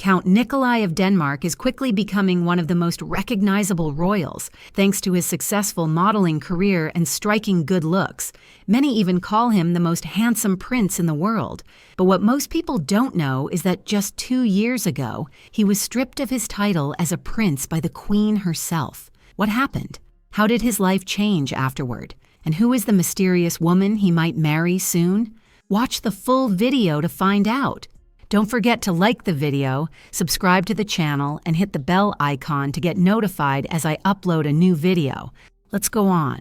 Count Nikolai of Denmark is quickly becoming one of the most recognizable royals, thanks to his successful modeling career and striking good looks. Many even call him the most handsome prince in the world. But what most people don't know is that just 2 years ago, he was stripped of his title as a prince by the Queen herself. What happened? How did his life change afterward? And who is the mysterious woman he might marry soon? Watch the full video to find out. Don't forget to like the video, subscribe to the channel, and hit the bell icon to get notified as I upload a new video. Let's go on.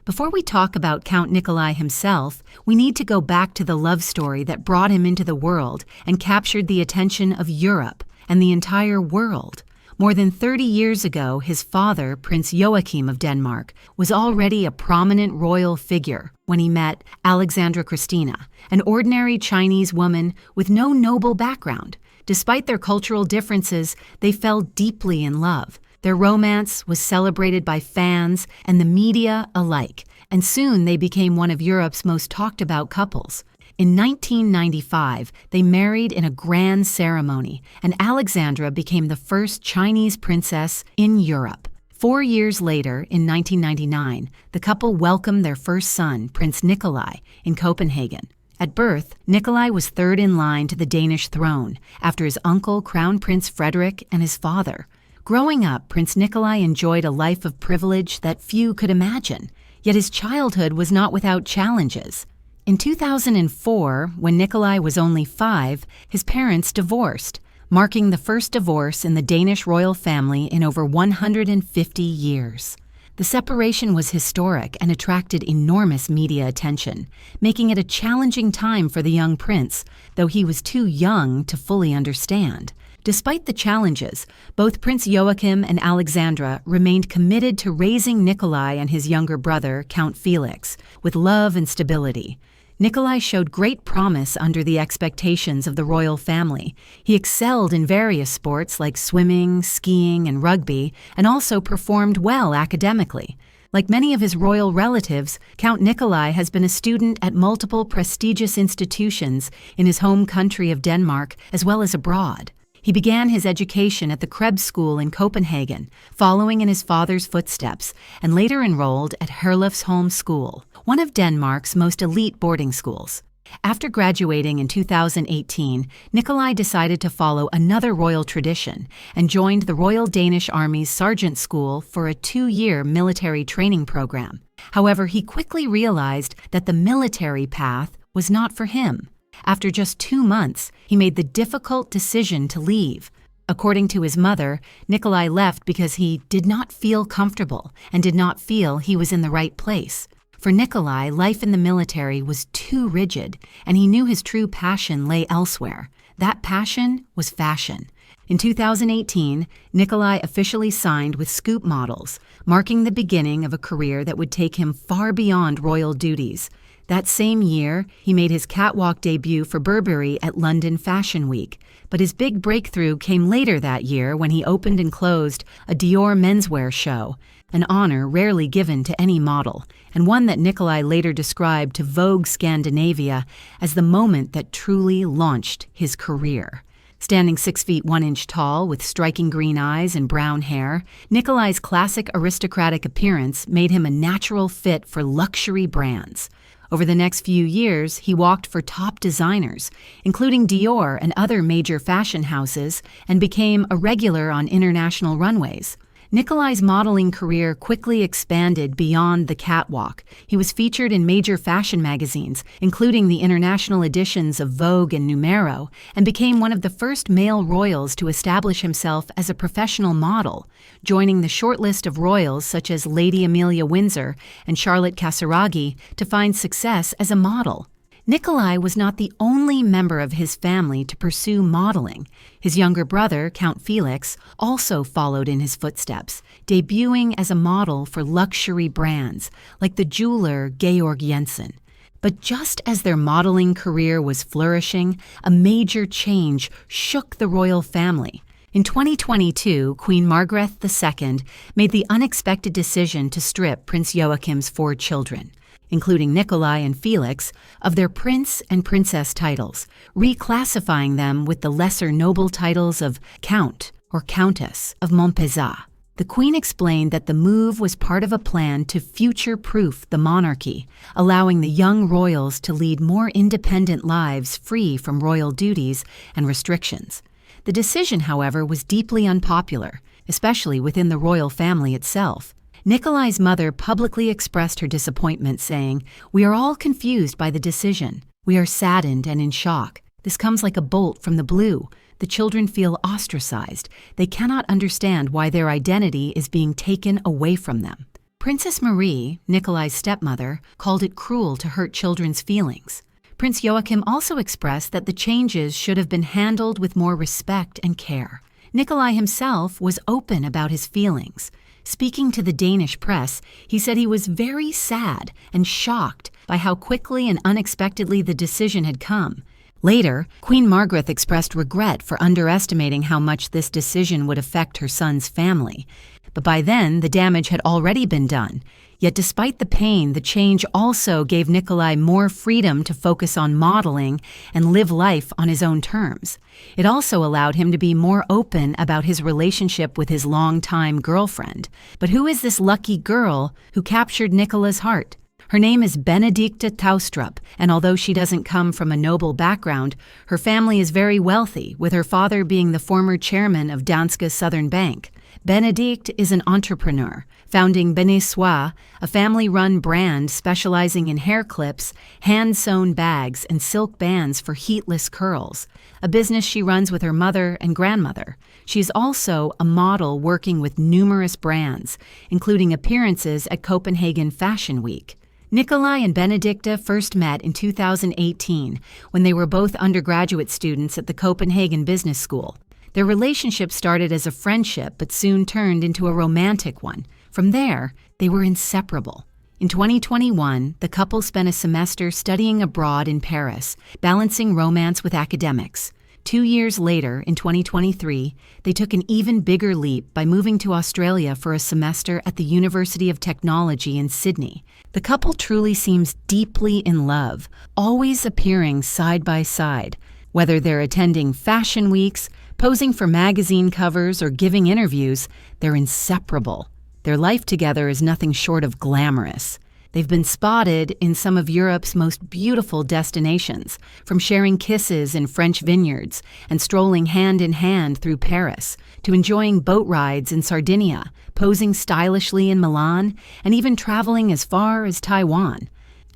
Before we talk about Count Nikolai himself, we need to go back to the love story that brought him into the world and captured the attention of Europe and the entire world. More than 30 years ago, his father, Prince Joachim of Denmark, was already a prominent royal figure when he met Alexandra Christina, an ordinary Chinese woman with no noble background. Despite their cultural differences, they fell deeply in love. Their romance was celebrated by fans and the media alike, and soon they became one of Europe's most talked-about couples. In 1995, they married in a grand ceremony, and Alexandra became the first Chinese princess in Europe. 4 years later, in 1999, the couple welcomed their first son, Prince Nikolai, in Copenhagen. At birth, Nikolai was third in line to the Danish throne, after his uncle, Crown Prince Frederik, and his father. Growing up, Prince Nikolai enjoyed a life of privilege that few could imagine, yet his childhood was not without challenges. In 2004, when Nikolai was only 5, his parents divorced, marking the first divorce in the Danish royal family in over 150 years. The separation was historic and attracted enormous media attention, making it a challenging time for the young prince, though he was too young to fully understand. Despite the challenges, both Prince Joachim and Alexandra remained committed to raising Nikolai and his younger brother, Count Felix, with love and stability. Nikolai showed great promise under the expectations of the royal family. He excelled in various sports like swimming, skiing, and rugby, and also performed well academically. Like many of his royal relatives, Count Nikolai has been a student at multiple prestigious institutions in his home country of Denmark as well as abroad. He began his education at the Krebs School in Copenhagen, following in his father's footsteps, and later enrolled at Herlufsholm School, one of Denmark's most elite boarding schools. After graduating in 2018, Nikolai decided to follow another royal tradition and joined the Royal Danish Army's Sergeant School for a 2-year military training program. However, he quickly realized that the military path was not for him. After just 2 months, he made the difficult decision to leave. According to his mother, Nikolai left because he did not feel comfortable and did not feel he was in the right place. For Nikolai, life in the military was too rigid, and he knew his true passion lay elsewhere. That passion was fashion. In 2018, Nikolai officially signed with Scoop Models, marking the beginning of a career that would take him far beyond royal duties. That same year, he made his catwalk debut for Burberry at London Fashion Week. But his big breakthrough came later that year when he opened and closed a Dior menswear show, an honor rarely given to any model, and one that Nikolai later described to Vogue Scandinavia as the moment that truly launched his career. Standing 6 feet 1 inch tall with striking green eyes and brown hair, Nikolai's classic aristocratic appearance made him a natural fit for luxury brands. Over the next few years, he walked for top designers, including Dior and other major fashion houses, and became a regular on international runways. Nikolai's modeling career quickly expanded beyond the catwalk. He was featured in major fashion magazines, including the international editions of Vogue and Numero, and became one of the first male royals to establish himself as a professional model, joining the short list of royals such as Lady Amelia Windsor and Charlotte Casiraghi to find success as a model. Nikolai was not the only member of his family to pursue modeling. His younger brother, Count Felix, also followed in his footsteps, debuting as a model for luxury brands like the jeweler Georg Jensen. But just as their modeling career was flourishing, a major change shook the royal family. In 2022, Queen Margrethe II made the unexpected decision to strip Prince Joachim's 4 children. including Nikolai and Felix, of their prince and princess titles, reclassifying them with the lesser noble titles of Count or Countess of Montpezat. The Queen explained that the move was part of a plan to future-proof the monarchy, allowing the young royals to lead more independent lives free from royal duties and restrictions. The decision, however, was deeply unpopular, especially within the royal family itself. Nikolai's mother publicly expressed her disappointment, saying, "We are all confused by the decision. We are saddened and in shock. This comes like a bolt from the blue. The children feel ostracized. They cannot understand why their identity is being taken away from them." Princess Marie, Nikolai's stepmother, called it cruel to hurt children's feelings. Prince Joachim also expressed that the changes should have been handled with more respect and care. Nikolai himself was open about his feelings. Speaking to the Danish press, he said he was very sad and shocked by how quickly and unexpectedly the decision had come. Later, Queen Margaret expressed regret for underestimating how much this decision would affect her son's family. But by then, the damage had already been done. Yet despite the pain, the change also gave Nikolai more freedom to focus on modeling and live life on his own terms. It also allowed him to be more open about his relationship with his longtime girlfriend. But who is this lucky girl who captured Nikolai's heart? Her name is Benedikte Taustrup, and although she doesn't come from a noble background, her family is very wealthy, with her father being the former chairman of Danske Southern Bank. Benedikt is an entrepreneur, founding Benissois, a family-run brand specializing in hair clips, hand-sewn bags, and silk bands for heatless curls, a business she runs with her mother and grandmother. She is also a model working with numerous brands, including appearances at Copenhagen Fashion Week. Nikolai and Benedikte first met in 2018 when they were both undergraduate students at the Copenhagen Business School. Their relationship started as a friendship but soon turned into a romantic one. From there, they were inseparable. In 2021, the couple spent a semester studying abroad in Paris, balancing romance with academics. 2 years later, in 2023, they took an even bigger leap by moving to Australia for a semester at the University of Technology in Sydney. The couple truly seems deeply in love, always appearing side by side. Whether they're attending fashion weeks, posing for magazine covers, or giving interviews, they're inseparable. Their life together is nothing short of glamorous. They've been spotted in some of Europe's most beautiful destinations, from sharing kisses in French vineyards and strolling hand in hand through Paris, to enjoying boat rides in Sardinia, posing stylishly in Milan, and even traveling as far as Taiwan.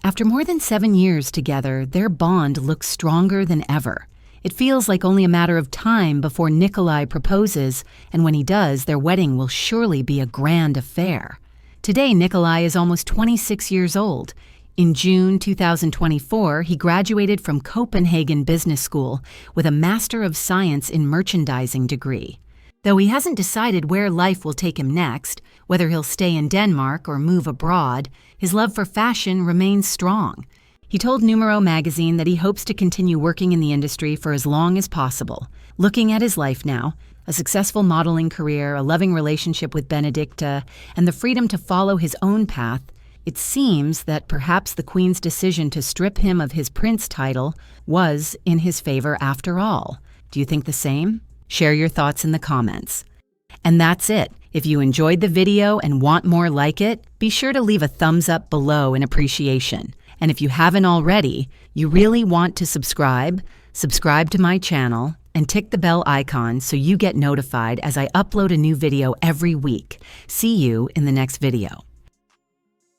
After more than 7 years together, their bond looks stronger than ever. It feels like only a matter of time before Nikolai proposes, and when he does, their wedding will surely be a grand affair. Today, Nikolai is almost 26 years old. In June 2024, he graduated from Copenhagen Business School with a Master of Science in Merchandising degree. Though he hasn't decided where life will take him next, whether he'll stay in Denmark or move abroad, his love for fashion remains strong. He told Numero magazine that he hopes to continue working in the industry for as long as possible. Looking at his life now, a successful modeling career, a loving relationship with Benedikte, and the freedom to follow his own path, it seems that perhaps the Queen's decision to strip him of his prince title was in his favor after all. Do you think the same? Share your thoughts in the comments. And that's it. If you enjoyed the video and want more like it, be sure to leave a thumbs up below in appreciation. And if you haven't already, you really want to subscribe to my channel, and tick the bell icon so you get notified as I upload a new video every week. See you in the next video.